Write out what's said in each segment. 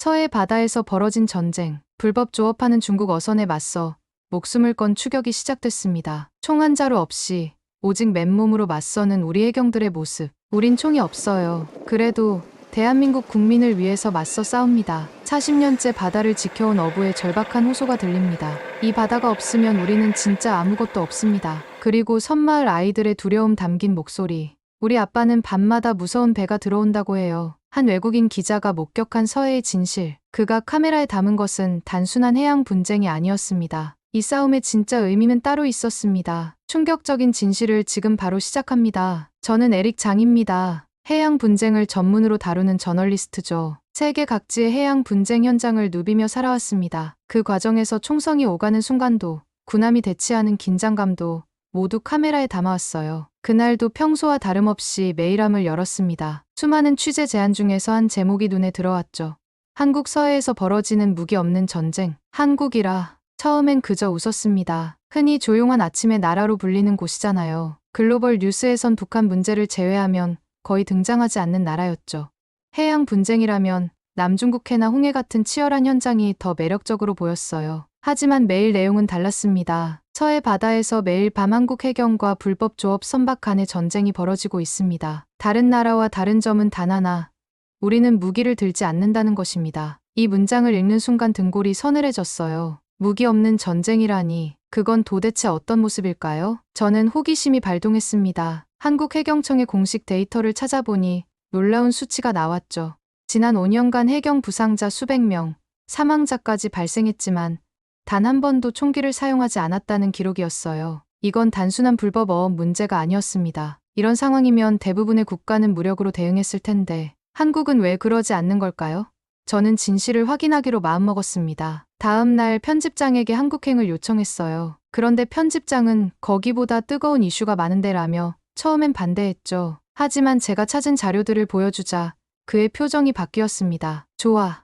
서해 바다에서 벌어진 전쟁, 불법 조업하는 중국 어선에 맞서 목숨을 건 추격이 시작됐습니다. 총 한 자루 없이 오직 맨몸으로 맞서는 우리 해경들의 모습. 우린 총이 없어요. 그래도 대한민국 국민을 위해서 맞서 싸웁니다. 40년째 바다를 지켜온 어부의 절박한 호소가 들립니다. 이 바다가 없으면 우리는 진짜 아무것도 없습니다. 그리고 섬마을 아이들의 두려움 담긴 목소리. 우리 아빠는 밤마다 무서운 배가 들어온다고 해요. 한 외국인 기자가 목격한 서해의 진실. 그가 카메라에 담은 것은 단순한 해양 분쟁이 아니었습니다. 이 싸움의 진짜 의미는 따로 있었습니다. 충격적인 진실을 지금 바로 시작합니다. 저는 에릭 장입니다. 해양 분쟁을 전문으로 다루는 저널리스트죠. 세계 각지의 해양 분쟁 현장을 누비며 살아왔습니다. 그 과정에서 총성이 오가는 순간도, 군함이 대치하는 긴장감도 모두 카메라에 담아왔어요. 그날도 평소와 다름없이 메일함을 열었습니다. 수많은 취재 제안 중에서 한 제목이 눈에 들어왔죠. 한국 서해에서 벌어지는 무기 없는 전쟁. 한국이라 처음엔 그저 웃었습니다. 흔히 조용한 아침의 나라로 불리는 곳이잖아요. 글로벌 뉴스에선 북한 문제를 제외하면 거의 등장하지 않는 나라였죠. 해양 분쟁이라면 남중국해나 홍해 같은 치열한 현장이 더 매력적으로 보였어요. 하지만 매일 내용은 달랐습니다. 서해 바다에서 매일 밤 한국 해경과 불법 조업 선박 간의 전쟁이 벌어지고 있습니다. 다른 나라와 다른 점은 단 하나. 우리는 무기를 들지 않는다는 것입니다. 이 문장을 읽는 순간 등골이 서늘해졌어요. 무기 없는 전쟁이라니, 그건 도대체 어떤 모습일까요? 저는 호기심이 발동했습니다. 한국 해경청의 공식 데이터를 찾아보니 놀라운 수치가 나왔죠. 지난 5년간 해경 부상자 수백 명, 사망자까지 발생했지만 단 한 번도 총기를 사용하지 않았다는 기록이었어요. 이건 단순한 불법 어업 문제가 아니었습니다. 이런 상황이면 대부분의 국가는 무력으로 대응했을 텐데 한국은 왜 그러지 않는 걸까요? 저는 진실을 확인하기로 마음먹었습니다. 다음 날 편집장에게 한국행을 요청했어요. 그런데 편집장은 거기보다 뜨거운 이슈가 많은데라며 처음엔 반대했죠. 하지만 제가 찾은 자료들을 보여주자 그의 표정이 바뀌었습니다. 좋아.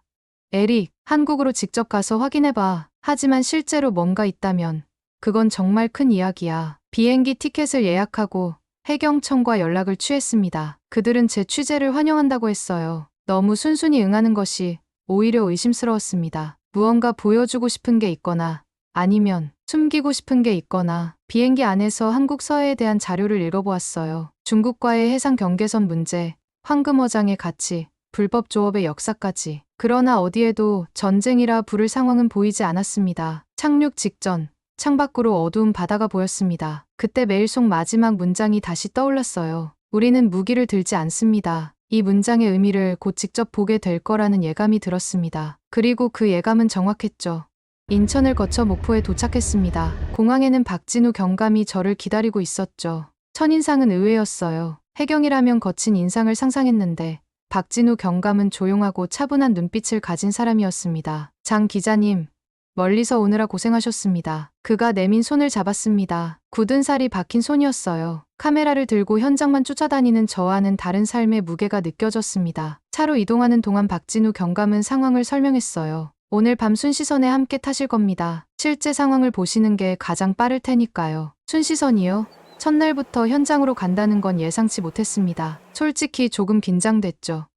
에릭, 한국으로 직접 가서 확인해봐. 하지만 실제로 뭔가 있다면 그건 정말 큰 이야기야. 비행기 티켓을 예약하고 해경청과 연락을 취했습니다. 그들은 제 취재를 환영한다고 했어요. 너무 순순히 응하는 것이 오히려 의심스러웠습니다. 무언가 보여주고 싶은 게 있거나 아니면 숨기고 싶은 게 있거나. 비행기 안에서 한국 서해에 대한 자료를 읽어보았어요. 중국과의 해상 경계선 문제, 황금어장의 가치, 불법 조업의 역사까지. 그러나 어디에도 전쟁이라 부를 상황은 보이지 않았습니다. 착륙 직전 창밖으로 어두운 바다가 보였습니다. 그때 메일 속 마지막 문장이 다시 떠올랐어요. 우리는 무기를 들지 않습니다. 이 문장의 의미를 곧 직접 보게 될 거라는 예감이 들었습니다. 그리고 그 예감은 정확했죠. 인천을 거쳐 목포에 도착했습니다. 공항에는 박진우 경감이 저를 기다리고 있었죠. 첫인상은 의외였어요. 해경이라면 거친 인상을 상상했는데 박진우 경감은 조용하고 차분한 눈빛을 가진 사람이었습니다. 장 기자님, 멀리서 오느라 고생하셨습니다. 그가 내민 손을 잡았습니다. 굳은 살이 박힌 손이었어요. 카메라를 들고 현장만 쫓아다니는 저와는 다른 삶의 무게가 느껴졌습니다. 차로 이동하는 동안 박진우 경감은 상황을 설명했어요. 오늘 밤 순시선에 함께 타실 겁니다. 실제 상황을 보시는 게 가장 빠를 테니까요. 순시선이요? 첫날부터 현장으로 간다는 건 예상치 못했습니다. 솔직히 조금 긴장됐죠.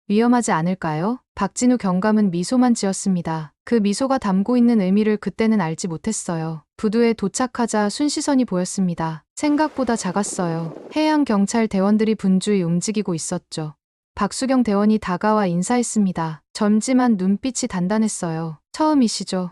위험하지 않을까요? 박진우 경감은 미소만 지었습니다. 그 미소가 담고 있는 의미를 그때는 알지 못했어요. 부두에 도착하자 순시선이 보였습니다. 생각보다 작았어요. 해양경찰 대원들이 분주히 움직이고 있었죠. 박수경 대원이 다가와 인사했습니다. 젊지만 눈빛이 단단했어요. 처음이시죠?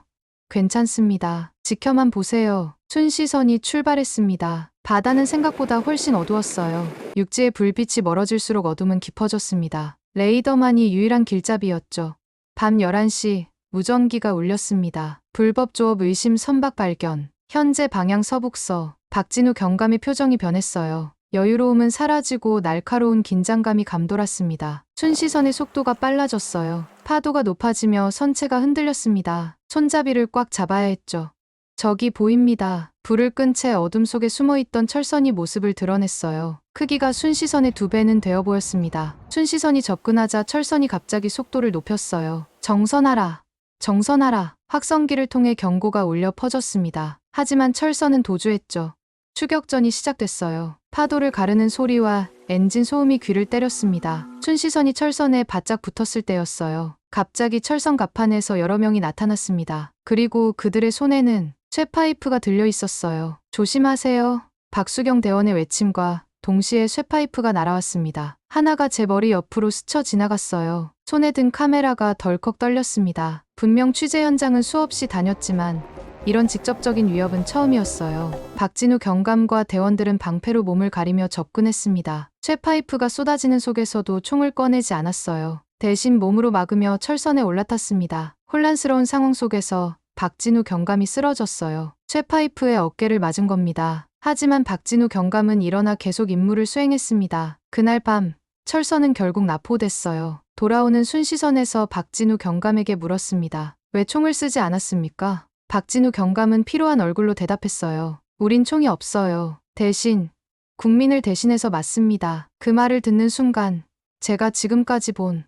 괜찮습니다. 지켜만 보세요. 순시선이 출발했습니다. 바다는 생각보다 훨씬 어두웠어요. 육지의 불빛이 멀어질수록 어둠은 깊어졌습니다. 레이더만이 유일한 길잡이였죠. 밤 11시 무전기가 울렸습니다. 불법 조업 의심 선박 발견. 현재 방향 서북서. 박진우 경감의 표정이 변했어요. 여유로움은 사라지고 날카로운 긴장감이 감돌았습니다. 순시선의 속도가 빨라졌어요. 파도가 높아지며 선체가 흔들렸습니다. 손잡이를 꽉 잡아야 했죠. 저기 보입니다. 불을 끈 채 어둠 속에 숨어있던 철선이 모습을 드러냈어요. 크기가 순시선의 2배는 되어 보였습니다. 순시선이 접근하자 철선이 갑자기 속도를 높였어요. 정선하라. 정선하라. 확성기를 통해 경고가 울려 퍼졌습니다. 하지만 철선은 도주했죠. 추격전이 시작됐어요. 파도를 가르는 소리와 엔진 소음이 귀를 때렸습니다. 순시선이 철선에 바짝 붙었을 때였어요. 갑자기 철선 갑판에서 여러 명이 나타났습니다. 그리고 그들의 손에는 쇠파이프가 들려 있었어요. 조심하세요. 박수경 대원의 외침과 동시에 쇠파이프가 날아왔습니다. 하나가 제 머리 옆으로 스쳐 지나갔어요. 손에 든 카메라가 덜컥 떨렸습니다. 분명 취재 현장은 수없이 다녔지만 이런 직접적인 위협은 처음이었어요. 박진우 경감과 대원들은 방패로 몸을 가리며 접근했습니다. 쇠파이프가 쏟아지는 속에서도 총을 꺼내지 않았어요. 대신 몸으로 막으며 철선에 올라탔습니다. 혼란스러운 상황 속에서 박진우 경감이 쓰러졌어요. 쇠파이프에 어깨를 맞은 겁니다. 하지만 박진우 경감은 일어나 계속 임무를 수행했습니다. 그날 밤 철선은 결국 납포됐어요. 돌아오는 순시선에서 박진우 경감에게 물었습니다. 왜 총을 쓰지 않았습니까? 박진우 경감은 피로한 얼굴로 대답했어요. 우린 총이 없어요. 대신 국민을 대신해서 맞습니다. 그 말을 듣는 순간 제가 지금까지 본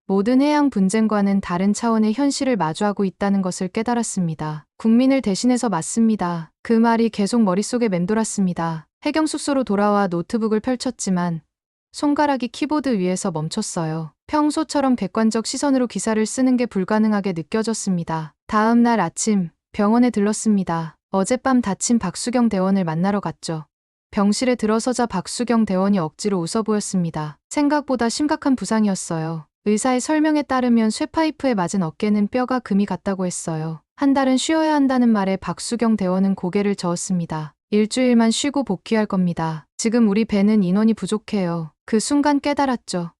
모든 해양 분쟁과는 다른 차원의 현실을 마주하고 있다는 것을 깨달았습니다. 국민을 대신해서 맞습니다. 그 말이 계속 머릿속에 맴돌았습니다. 해경 숙소로 돌아와 노트북을 펼쳤지만 손가락이 키보드 위에서 멈췄어요. 평소처럼 객관적 시선으로 기사를 쓰는 게 불가능하게 느껴졌습니다. 다음 날 아침 병원에 들렀습니다. 어젯밤 다친 박수경 대원을 만나러 갔죠. 병실에 들어서자 박수경 대원이 억지로 웃어 보였습니다. 생각보다 심각한 부상이었어요. 의사의 설명에 따르면 쇠파이프에 맞은 어깨는 뼈가 금이 갔다고 했어요. 한 달은 쉬어야 한다는 말에 박수경 대원은 고개를 저었습니다. 일주일만 쉬고 복귀할 겁니다. 지금 우리 배는 인원이 부족해요. 그 순간 깨달았죠.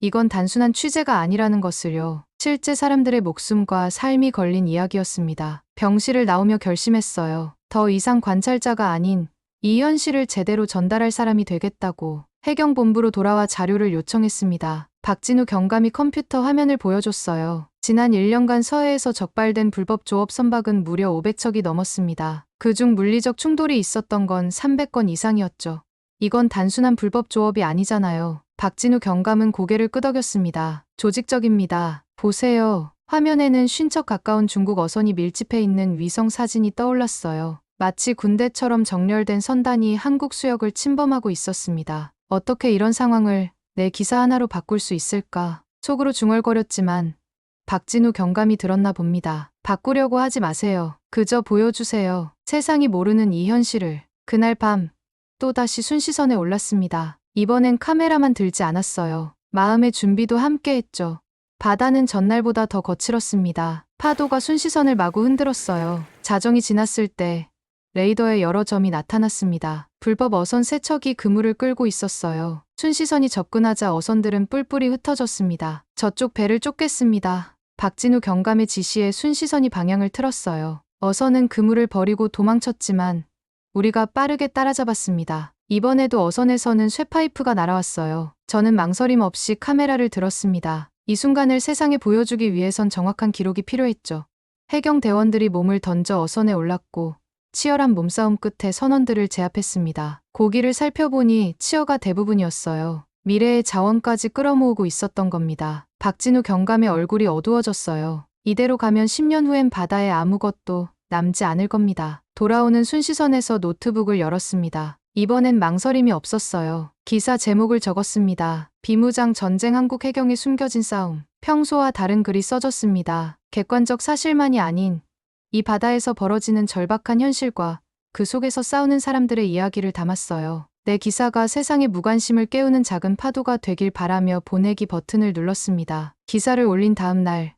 이건 단순한 취재가 아니라는 것을요. 실제 사람들의 목숨과 삶이 걸린 이야기였습니다. 병실을 나오며 결심했어요. 더 이상 관찰자가 아닌 이 현실을 제대로 전달할 사람이 되겠다고. 해경본부로 돌아와 자료를 요청했습니다. 박진우 경감이 컴퓨터 화면을 보여줬어요. 지난 1년간 서해에서 적발된 불법 조업 선박은 무려 500척이 넘었습니다. 그중 물리적 충돌이 있었던 건 300건 이상이었죠. 이건 단순한 불법 조업이 아니잖아요. 박진우 경감은 고개를 끄덕였습니다. 조직적입니다. 보세요. 화면에는 50척 가까운 중국 어선이 밀집해 있는 위성 사진이 떠올랐어요. 마치 군대처럼 정렬된 선단이 한국 수역을 침범하고 있었습니다. 어떻게 이런 상황을 내 기사 하나로 바꿀 수 있을까? 속으로 중얼거렸지만 박진우 경감이 들었나 봅니다. 바꾸려고 하지 마세요. 그저 보여주세요. 세상이 모르는 이 현실을. 그날 밤 또다시 순시선에 올랐습니다. 이번엔 카메라만 들지 않았어요. 마음의 준비도 함께 했죠. 바다는 전날보다 더 거칠었습니다. 파도가 순시선을 마구 흔들었어요. 자정이 지났을 때 레이더에 여러 점이 나타났습니다. 불법 어선 3척이 그물을 끌고 있었어요. 순시선이 접근하자 어선들은 뿔뿔이 흩어졌습니다. 저쪽 배를 쫓겠습니다. 박진우 경감의 지시에 순시선이 방향을 틀었어요. 어선은 그물을 버리고 도망쳤지만 우리가 빠르게 따라잡았습니다. 이번에도 어선에서는 쇠파이프가 날아왔어요. 저는 망설임 없이 카메라를 들었습니다. 이 순간을 세상에 보여주기 위해선 정확한 기록이 필요했죠. 해경 대원들이 몸을 던져 어선에 올랐고 치열한 몸싸움 끝에 선원들을 제압했습니다. 고기를 살펴보니 치어가 대부분이었어요. 미래의 자원까지 끌어모으고 있었던 겁니다. 박진우 경감의 얼굴이 어두워졌어요. 이대로 가면 10년 후엔 바다에 아무것도 남지 않을 겁니다. 돌아오는 순시선에서 노트북을 열었습니다. 이번엔 망설임이 없었어요. 기사 제목을 적었습니다. 비무장 전쟁 한국 해경의 숨겨진 싸움. 평소와 다른 글이 써졌습니다. 객관적 사실만이 아닌 이 바다에서 벌어지는 절박한 현실과 그 속에서 싸우는 사람들의 이야기를 담았어요. 내 기사가 세상의 무관심을 깨우는 작은 파도가 되길 바라며 보내기 버튼을 눌렀습니다. 기사를 올린 다음 날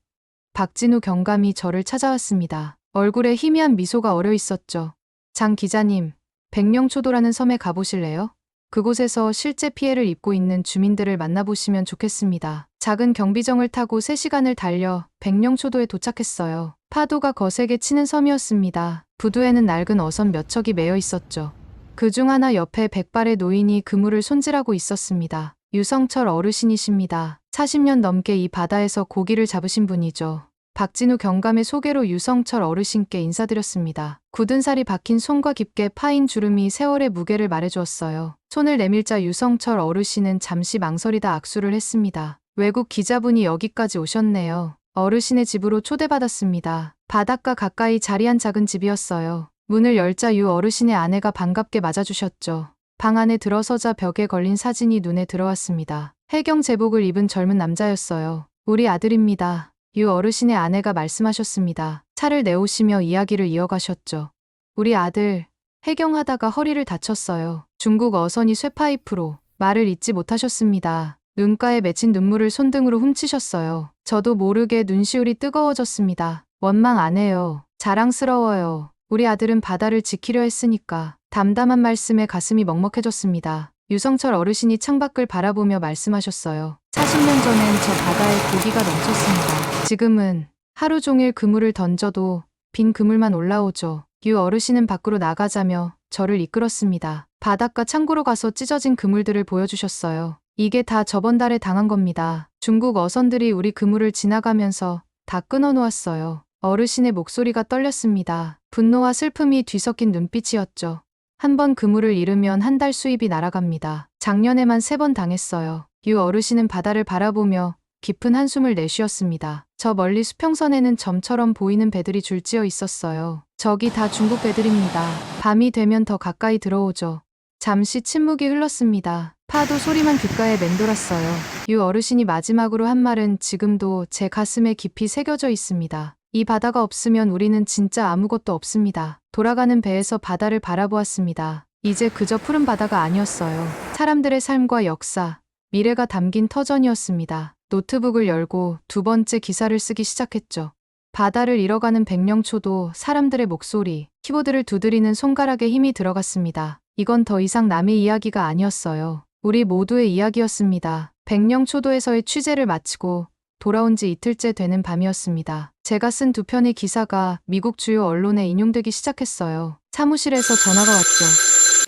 박진우 경감이 저를 찾아왔습니다. 얼굴에 희미한 미소가 어려 있었죠. 장 기자님, 백령초도라는 섬에 가보실래요? 그곳에서 실제 피해를 입고 있는 주민들을 만나보시면 좋겠습니다. 작은 경비정을 타고 3시간을 달려 백령초도에 도착했어요. 파도가 거세게 치는 섬이었습니다. 부두에는 낡은 어선 몇 척이 매여 있었죠. 그중 하나 옆에 백발의 노인이 그물을 손질하고 있었습니다. 유성철 어르신이십니다. 40년 넘게 이 바다에서 고기를 잡으신 분이죠. 박진우 경감의 소개로 유성철 어르신께 인사드렸습니다. 굳은 살이 박힌 손과 깊게 파인 주름이 세월의 무게를 말해주었어요. 손을 내밀자 유성철 어르신은 잠시 망설이다 악수를 했습니다. 외국 기자분이 여기까지 오셨네요. 어르신의 집으로 초대받았습니다. 바닷가 가까이 자리한 작은 집이었어요. 문을 열자 유 어르신의 아내가 반갑게 맞아주셨죠. 방 안에 들어서자 벽에 걸린 사진이 눈에 들어왔습니다. 해경 제복을 입은 젊은 남자였어요. 우리 아들입니다. 유 어르신의 아내가 말씀하셨습니다. 차를 내오시며 이야기를 이어가셨죠. 우리 아들 해경하다가 허리를 다쳤어요. 중국 어선이 쇠파이프로 말을 잇지 못하셨습니다. 눈가에 맺힌 눈물을 손등으로 훔치셨어요. 저도 모르게 눈시울이 뜨거워졌습니다. 원망 안 해요. 자랑스러워요. 우리 아들은 바다를 지키려 했으니까. 담담한 말씀에 가슴이 먹먹해졌습니다. 유성철 어르신이 창밖을 바라보며 말씀하셨어요. 40년 전엔 저 바다에 고기가 넘쳤습니다. 지금은 하루 종일 그물을 던져도 빈 그물만 올라오죠. 유 어르신은 밖으로 나가자며 저를 이끌었습니다. 바닷가 창고로 가서 찢어진 그물들을 보여주셨어요. 이게 다 저번 달에 당한 겁니다. 중국 어선들이 우리 그물을 지나가면서 다 끊어놓았어요. 어르신의 목소리가 떨렸습니다. 분노와 슬픔이 뒤섞인 눈빛이었죠. 한 번 그물을 잃으면 한 달 수입이 날아갑니다. 작년에만 3번 당했어요. 유 어르신은 바다를 바라보며 깊은 한숨을 내쉬었습니다. 저 멀리 수평선에는 점처럼 보이는 배들이 줄지어 있었어요. 저기 다 중국 배들입니다. 밤이 되면 더 가까이 들어오죠. 잠시 침묵이 흘렀습니다. 파도 소리만 귓가에 맴돌았어요. 유 어르신이 마지막으로 한 말은 지금도 제 가슴에 깊이 새겨져 있습니다. 이 바다가 없으면 우리는 진짜 아무것도 없습니다. 돌아가는 배에서 바다를 바라보았습니다. 이제 그저 푸른 바다가 아니었어요. 사람들의 삶과 역사, 미래가 담긴 터전이었습니다. 노트북을 열고 2번째 기사를 쓰기 시작했죠. 바다를 잃어가는 백령초도 사람들의 목소리, 키보드를 두드리는 손가락에 힘이 들어갔습니다. 이건 더 이상 남의 이야기가 아니었어요. 우리 모두의 이야기였습니다. 백령초도에서의 취재를 마치고 돌아온 지 이틀째 되는 밤이었습니다. 제가 쓴 2편의 기사가 미국 주요 언론에 인용되기 시작했어요. 사무실에서 전화가 왔죠.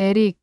에릭,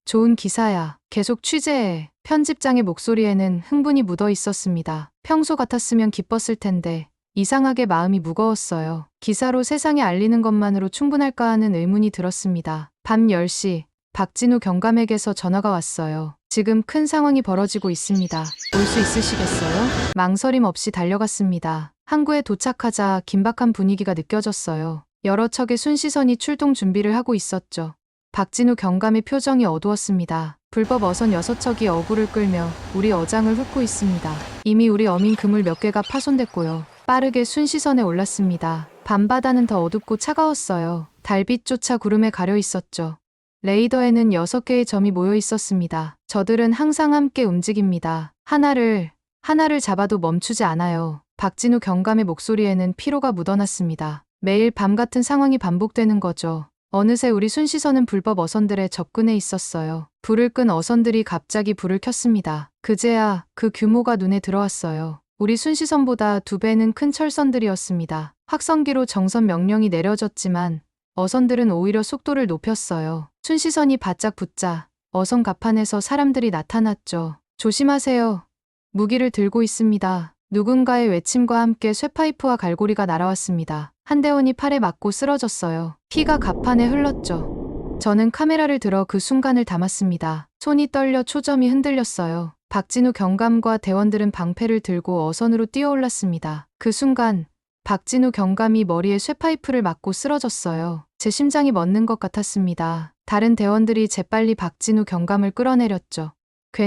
좋은 기사야. 계속 취재해. 편집장의 목소리에는 흥분이 묻어 있었습니다. 평소 같았으면 기뻤을 텐데 이상하게 마음이 무거웠어요. 기사로 세상에 알리는 것만으로 충분할까 하는 의문이 들었습니다. 밤 10시 박진우 경감에게서 전화가 왔어요. 지금 큰 상황이 벌어지고 있습니다. 올 수 있으시겠어요? 망설임 없이 달려갔습니다. 항구에 도착하자 긴박한 분위기가 느껴졌어요. 여러 척의 순시선이 출동 준비를 하고 있었죠. 박진우 경감의 표정이 어두웠습니다. 불법 어선 6척이 어구를 끌며 우리 어장을 훑고 있습니다. 이미 우리 어민 그물 몇 개가 파손됐고요. 빠르게 순시선에 올랐습니다. 밤바다는 더 어둡고 차가웠어요. 달빛조차 구름에 가려 있었죠. 레이더에는 6개의 점이 모여 있었습니다. 저들은 항상 함께 움직입니다. 하나를 잡아도 멈추지 않아요. 박진우 경감의 목소리에는 피로가 묻어났습니다. 매일 밤 같은 상황이 반복되는 거죠. 어느새 우리 순시선은 불법 어선들에 접근해 있었어요. 불을 끈 어선들이 갑자기 불을 켰습니다. 그제야 그 규모가 눈에 들어왔어요. 우리 순시선보다 2배는 큰 철선들이었습니다. 확성기로 정선 명령이 내려졌지만 어선들은 오히려 속도를 높였어요. 순시선이 바짝 붙자 어선 갑판에서 사람들이 나타났죠. 조심하세요. 무기를 들고 있습니다. 누군가의 외침과 함께 쇠파이프와 갈고리가 날아왔습니다. 한 대원이 팔에 맞고 쓰러졌어요. 피가 갑판에 흘렀죠. 저는 카메라를 들어 그 순간을 담았습니다. 손이 떨려 초점이 흔들렸어요. 박진우 경감과 대원들은 방패를 들고 어선으로 뛰어올랐습니다. 그 순간 박진우 경감이 머리에 쇠파이프를 맞고 쓰러졌어요. 제 심장이 멎는 것 같았습니다. 다른 대원들이 재빨리 박진우 경감을 끌어내렸죠.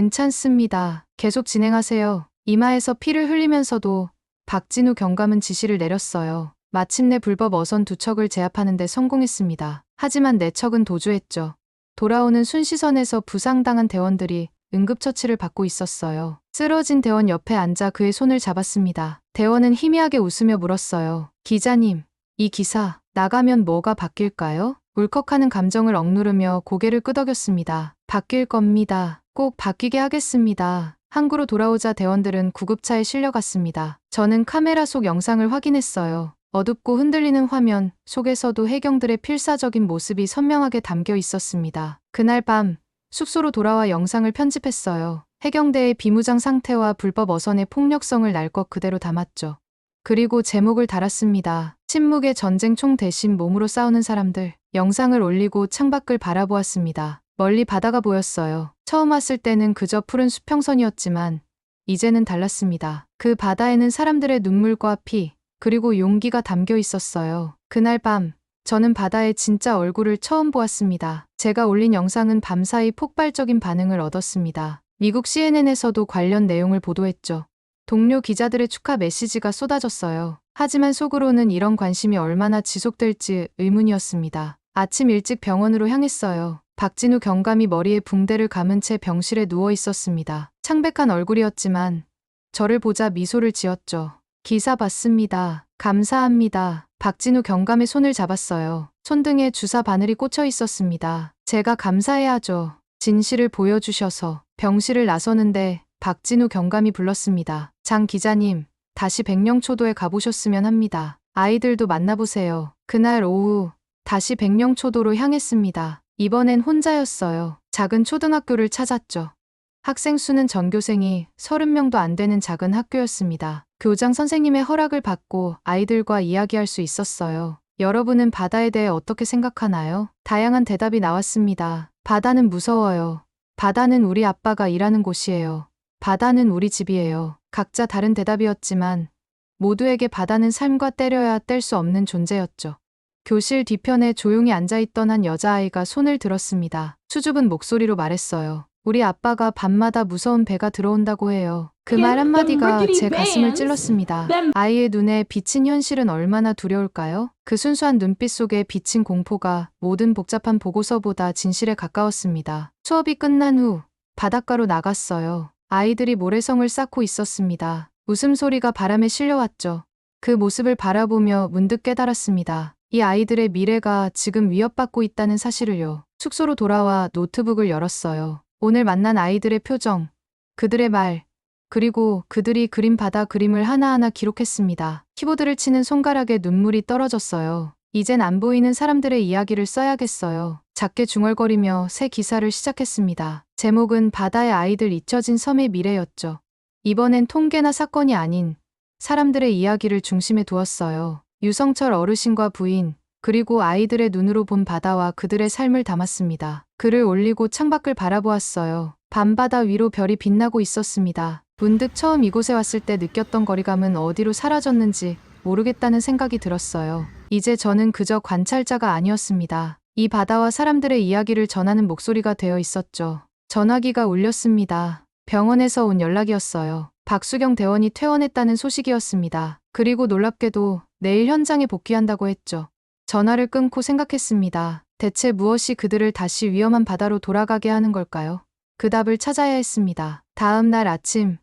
괜찮습니다. 계속 진행하세요. 이마에서 피를 흘리면서도 박진우 경감은 지시를 내렸어요. 마침내 불법 어선 2척을 제압하는 데 성공했습니다. 하지만 4척은 도주했죠. 돌아오는 순시선에서 부상당한 대원들이 응급처치를 받고 있었어요. 쓰러진 대원 옆에 앉아 그의 손을 잡았습니다. 대원은 희미하게 웃으며 물었어요. 기자님, 이 기사 나가면 뭐가 바뀔까요? 울컥하는 감정을 억누르며 고개를 끄덕였습니다. 바뀔 겁니다. 꼭 바뀌게 하겠습니다. 항구로 돌아오자 대원들은 구급차에 실려갔습니다. 저는 카메라 속 영상을 확인했어요. 어둡고 흔들리는 화면 속에서도 해경들의 필사적인 모습이 선명하게 담겨 있었습니다. 그날 밤 숙소로 돌아와 영상을 편집했어요. 해경대의 비무장 상태와 불법 어선의 폭력성을 날 것 그대로 담았죠. 그리고 제목을 달았습니다. 침묵의 전쟁총 대신 몸으로 싸우는 사람들. 영상을 올리고 창밖을 바라보았습니다. 멀리 바다가 보였어요. 처음 왔을 때는 그저 푸른 수평선이었지만 이제는 달랐습니다. 그 바다에는 사람들의 눈물과 피, 그리고 용기가 담겨 있었어요. 그날 밤 저는 바다의 진짜 얼굴을 처음 보았습니다. 제가 올린 영상은 밤사이 폭발적인 반응을 얻었습니다. 미국 CNN에서도 관련 내용을 보도했죠. 동료 기자들의 축하 메시지가 쏟아졌어요. 하지만 속으로는 이런 관심이 얼마나 지속될지 의문이었습니다. 아침 일찍 병원으로 향했어요. 박진우 경감이 머리에 붕대를 감은 채 병실에 누워 있었습니다. 창백한 얼굴이었지만 저를 보자 미소를 지었죠. 기사 봤습니다. 감사합니다. 박진우 경감의 손을 잡았어요. 손등에 주사 바늘이 꽂혀 있었습니다. 제가 감사해야죠. 진실을 보여주셔서. 병실을 나서는데 박진우 경감이 불렀습니다. 장 기자님, 다시 백령초도에 가보셨으면 합니다. 아이들도 만나보세요. 그날 오후 다시 백령초도로 향했습니다. 이번엔 혼자였어요. 작은 초등학교를 찾았죠. 학생 수는 전교생이 30명도 안 되는 작은 학교였습니다. 교장 선생님의 허락을 받고 아이들과 이야기할 수 있었어요. 여러분은 바다에 대해 어떻게 생각하나요? 다양한 대답이 나왔습니다. 바다는 무서워요. 바다는 우리 아빠가 일하는 곳이에요. 바다는 우리 집이에요. 각자 다른 대답이었지만 모두에게 바다는 삶과 때려야 뗄 수 없는 존재였죠. 교실 뒤편에 조용히 앉아있던 한 여자아이가 손을 들었습니다. 수줍은 목소리로 말했어요. 우리 아빠가 밤마다 무서운 배가 들어온다고 해요. 그 말 한마디가 제 가슴을 찔렀습니다. 아이의 눈에 비친 현실은 얼마나 두려울까요? 그 순수한 눈빛 속에 비친 공포가 모든 복잡한 보고서보다 진실에 가까웠습니다. 수업이 끝난 후 바닷가로 나갔어요. 아이들이 모래성을 쌓고 있었습니다. 웃음소리가 바람에 실려왔죠. 그 모습을 바라보며 문득 깨달았습니다. 이 아이들의 미래가 지금 위협받고 있다는 사실을요. 숙소로 돌아와 노트북을 열었어요. 오늘 만난 아이들의 표정, 그들의 말, 그리고 그들이 그린 바다 그림을 하나하나 기록했습니다. 키보드를 치는 손가락에 눈물이 떨어졌어요. 이젠 안 보이는 사람들의 이야기를 써야겠어요. 작게 중얼거리며 새 기사를 시작했습니다. 제목은 바다의 아이들 잊혀진 섬의 미래였죠. 이번엔 통계나 사건이 아닌 사람들의 이야기를 중심에 두었어요. 유성철 어르신과 부인, 그리고 아이들의 눈으로 본 바다와 그들의 삶을 담았습니다. 글을 올리고 창밖을 바라보았어요. 밤바다 위로 별이 빛나고 있었습니다. 문득 처음 이곳에 왔을 때 느꼈던 거리감은 어디로 사라졌는지 모르겠다는 생각이 들었어요. 이제 저는 그저 관찰자가 아니었습니다. 이 바다와 사람들의 이야기를 전하는 목소리가 되어 있었죠. 전화기가 울렸습니다. 병원에서 온 연락이었어요. 박수경 대원이 퇴원했다는 소식이었습니다. 그리고 놀랍게도 내일 현장에 복귀한다고 했죠. 전화를 끊고 생각했습니다. 대체 무엇이 그들을 다시 위험한 바다로 돌아가게 하는 걸까요? 그 답을 찾아야 했습니다. 다음 날 아침,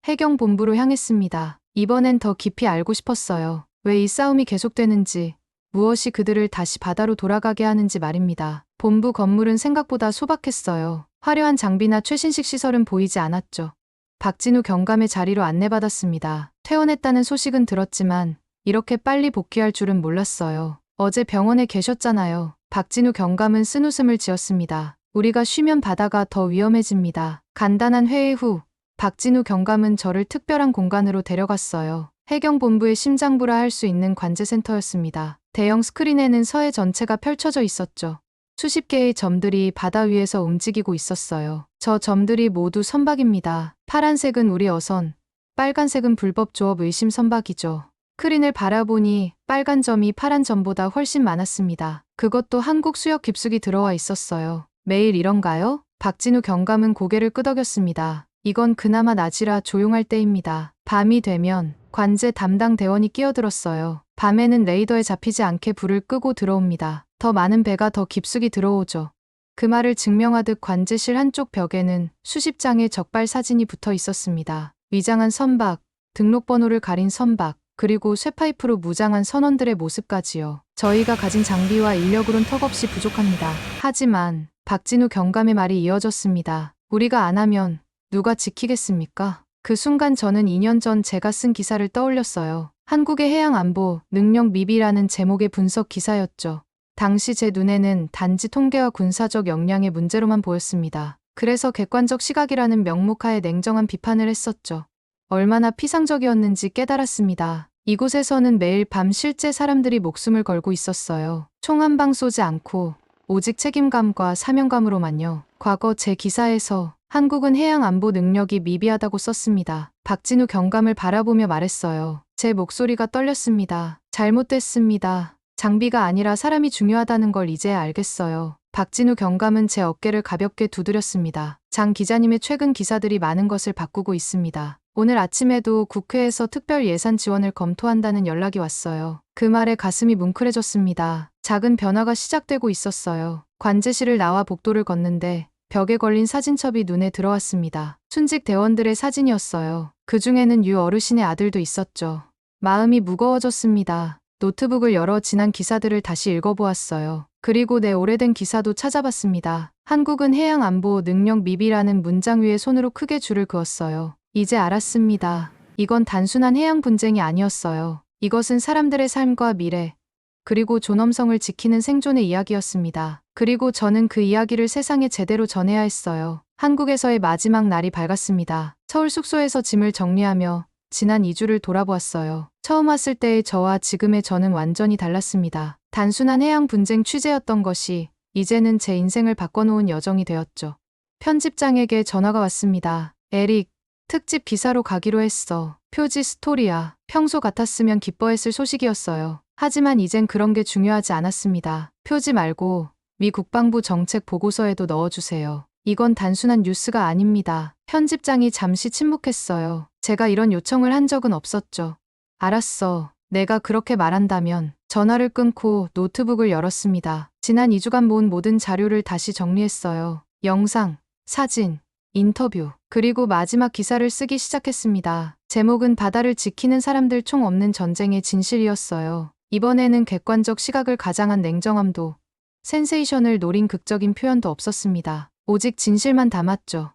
해경본부로 향했습니다. 이번엔 더 깊이 알고 싶었어요. 왜 이 싸움이 계속되는지, 무엇이 그들을 다시 바다로 돌아가게 하는지 말입니다. 본부 건물은 생각보다 소박했어요. 화려한 장비나 최신식 시설은 보이지 않았죠. 박진우 경감의 자리로 안내받았습니다. 퇴원했다는 소식은 들었지만 이렇게 빨리 복귀할 줄은 몰랐어요. 어제 병원에 계셨잖아요. 박진우 경감은 쓴웃음을 지었습니다. 우리가 쉬면 바다가 더 위험해집니다. 간단한 회의 후 박진우 경감은 저를 특별한 공간으로 데려갔어요. 해경본부의 심장부라 할 수 있는 관제센터였습니다. 대형 스크린에는 서해 전체가 펼쳐져 있었죠. 수십 개의 점들이 바다 위에서 움직이고 있었어요. 저 점들이 모두 선박입니다. 파란색은 우리 어선, 빨간색은 불법 조업 의심 선박이죠. 스크린을 바라보니 빨간 점이 파란 점보다 훨씬 많았습니다. 그것도 한국 수역 깊숙이 들어와 있었어요. 매일 이런가요? 박진우 경감은 고개를 끄덕였습니다. 이건 그나마 낮이라 조용할 때입니다. 밤이 되면 관제 담당 대원이 끼어들었어요. 밤에는 레이더에 잡히지 않게 불을 끄고 들어옵니다. 더 많은 배가 더 깊숙이 들어오죠. 그 말을 증명하듯 관제실 한쪽 벽에는 수십 장의 적발 사진이 붙어 있었습니다. 위장한 선박, 등록번호를 가린 선박, 그리고 쇠파이프로 무장한 선원들의 모습까지요. 저희가 가진 장비와 인력으론 턱없이 부족합니다. 하지만 박진우 경감의 말이 이어졌습니다. 우리가 안 하면 누가 지키겠습니까? 그 순간 저는 2년 전 제가 쓴 기사를 떠올렸어요. 한국의 해양 안보 능력 미비라는 제목의 분석 기사였죠. 당시 제 눈에는 단지 통계와 군사적 역량의 문제로만 보였습니다. 그래서 객관적 시각이라는 명목하에 냉정한 비판을 했었죠. 얼마나 피상적이었는지 깨달았습니다. 이곳에서는 매일 밤 실제 사람들이 목숨을 걸고 있었어요. 총 한 방 쏘지 않고 오직 책임감과 사명감으로만요. 과거 제 기사에서 한국은 해양 안보 능력이 미비하다고 썼습니다. 박진우 경감을 바라보며 말했어요. 제 목소리가 떨렸습니다. 잘못됐습니다. 장비가 아니라 사람이 중요하다는 걸 이제야 알겠어요. 박진우 경감은 제 어깨를 가볍게 두드렸습니다. 장 기자님의 최근 기사들이 많은 것을 바꾸고 있습니다. 오늘 아침에도 국회에서 특별 예산 지원을 검토한다는 연락이 왔어요. 그 말에 가슴이 뭉클해졌습니다. 작은 변화가 시작되고 있었어요. 관제실을 나와 복도를 걷는데 벽에 걸린 사진첩이 눈에 들어왔습니다. 순직 대원들의 사진이었어요. 그 중에는 유 어르신의 아들도 있었죠. 마음이 무거워졌습니다. 노트북을 열어 지난 기사들을 다시 읽어보았어요. 그리고 내 오래된 기사도 찾아봤습니다. 한국은 해양 안보 능력 미비라는 문장 위에 손으로 크게 줄을 그었어요. 이제 알았습니다. 이건 단순한 해양 분쟁이 아니었어요. 이것은 사람들의 삶과 미래, 그리고 존엄성을 지키는 생존의 이야기였습니다. 그리고 저는 그 이야기를 세상에 제대로 전해야 했어요. 한국에서의 마지막 날이 밝았습니다. 서울 숙소에서 짐을 정리하며 지난 2주를 돌아보았어요. 처음 왔을 때의 저와 지금의 저는 완전히 달랐습니다. 단순한 해양 분쟁 취재였던 것이 이제는 제 인생을 바꿔놓은 여정이 되었죠. 편집장에게 전화가 왔습니다. 에릭, 특집 기사로 가기로 했어. 표지 스토리야. 평소 같았으면 기뻐했을 소식이었어요. 하지만 이젠 그런 게 중요하지 않았습니다. 표지 말고 미 국방부 정책 보고서에도 넣어주세요. 이건 단순한 뉴스가 아닙니다. 편집장이 잠시 침묵했어요. 제가 이런 요청을 한 적은 없었죠. 알았어. 내가 그렇게 말한다면. 전화를 끊고 노트북을 열었습니다. 지난 2주간 모은 모든 자료를 다시 정리했어요. 영상, 사진, 인터뷰, 그리고 마지막 기사를 쓰기 시작했습니다. 제목은 바다를 지키는 사람들 총 없는 전쟁의 진실이었어요. 이번에는 객관적 시각을 가장한 냉정함도, 센세이션을 노린 극적인 표현도 없었습니다. 오직 진실만 담았죠.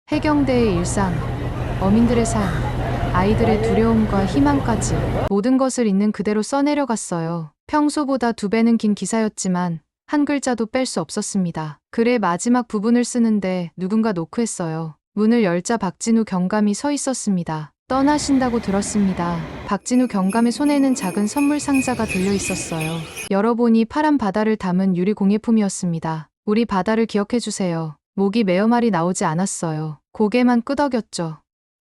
해경대의 일상, 어민들의 삶, 아이들의 두려움과 희망까지 모든 것을 있는 그대로 써내려갔어요. 평소보다 2배는 긴 기사였지만 한 글자도 뺄 수 없었습니다. 글의 마지막 부분을 쓰는데 누군가 노크했어요. 문을 열자 박진우 경감이 서 있었습니다. 떠나신다고 들었습니다. 박진우 경감의 손에는 작은 선물 상자가 들려 있었어요. 열어보니 파란 바다를 담은 유리 공예품이었습니다. 우리 바다를 기억해주세요. 목이 메어 말이 나오지 않았어요. 고개만 끄덕였죠.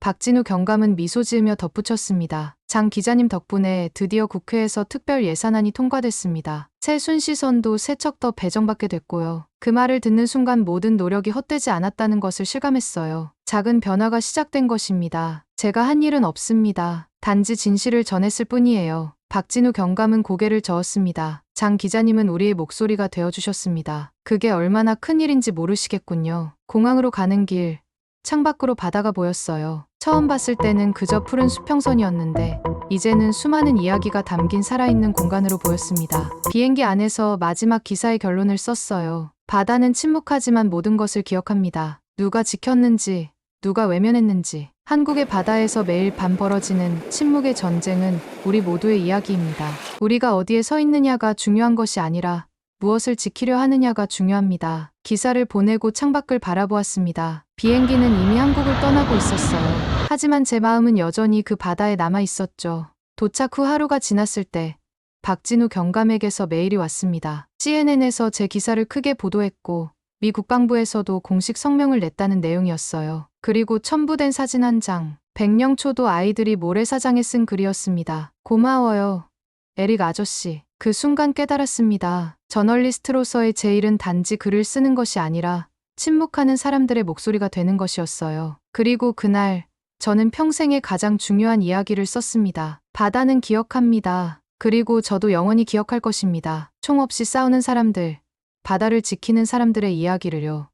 박진우 경감은 미소 지으며 덧붙였습니다. 장 기자님 덕분에 드디어 국회에서 특별 예산안이 통과됐습니다. 최순 시선도 세척 더 배정받게 됐고요. 그 말을 듣는 순간 모든 노력이 헛되지 않았다는 것을 실감했어요. 작은 변화가 시작된 것입니다. 제가 한 일은 없습니다. 단지 진실을 전했을 뿐이에요. 박진우 경감은 고개를 저었습니다. 장 기자님은 우리의 목소리가 되어주셨습니다. 그게 얼마나 큰 일인지 모르시겠군요. 공항으로 가는 길, 창밖으로 바다가 보였어요. 처음 봤을 때는 그저 푸른 수평선이었는데 이제는 수많은 이야기가 담긴 살아있는 공간으로 보였습니다. 비행기 안에서 마지막 기사의 결론을 썼어요. 바다는 침묵하지만 모든 것을 기억합니다. 누가 지켰는지, 누가 외면했는지. 한국의 바다에서 매일 밤 벌어지는 침묵의 전쟁은 우리 모두의 이야기입니다. 우리가 어디에 서 있느냐가 중요한 것이 아니라 무엇을 지키려 하느냐가 중요합니다. 기사를 보내고 창밖을 바라보았습니다. 비행기는 이미 한국을 떠나고 있었어요. 하지만 제 마음은 여전히 그 바다에 남아 있었죠. 도착 후 하루가 지났을 때 박진우 경감에게서 메일이 왔습니다. CNN에서 제 기사를 크게 보도했고 미 국방부에서도 공식 성명을 냈다는 내용이었어요. 그리고 첨부된 사진 한 장. 백령초도 아이들이 모래사장에 쓴 글이었습니다. 고마워요, 에릭 아저씨. 그 순간 깨달았습니다. 저널리스트로서의 제 일은 단지 글을 쓰는 것이 아니라 침묵하는 사람들의 목소리가 되는 것이었어요. 그리고 그날 저는 평생에 가장 중요한 이야기를 썼습니다. 바다는 기억합니다. 그리고 저도 영원히 기억할 것입니다. 총 없이 싸우는 사람들, 바다를 지키는 사람들의 이야기를요.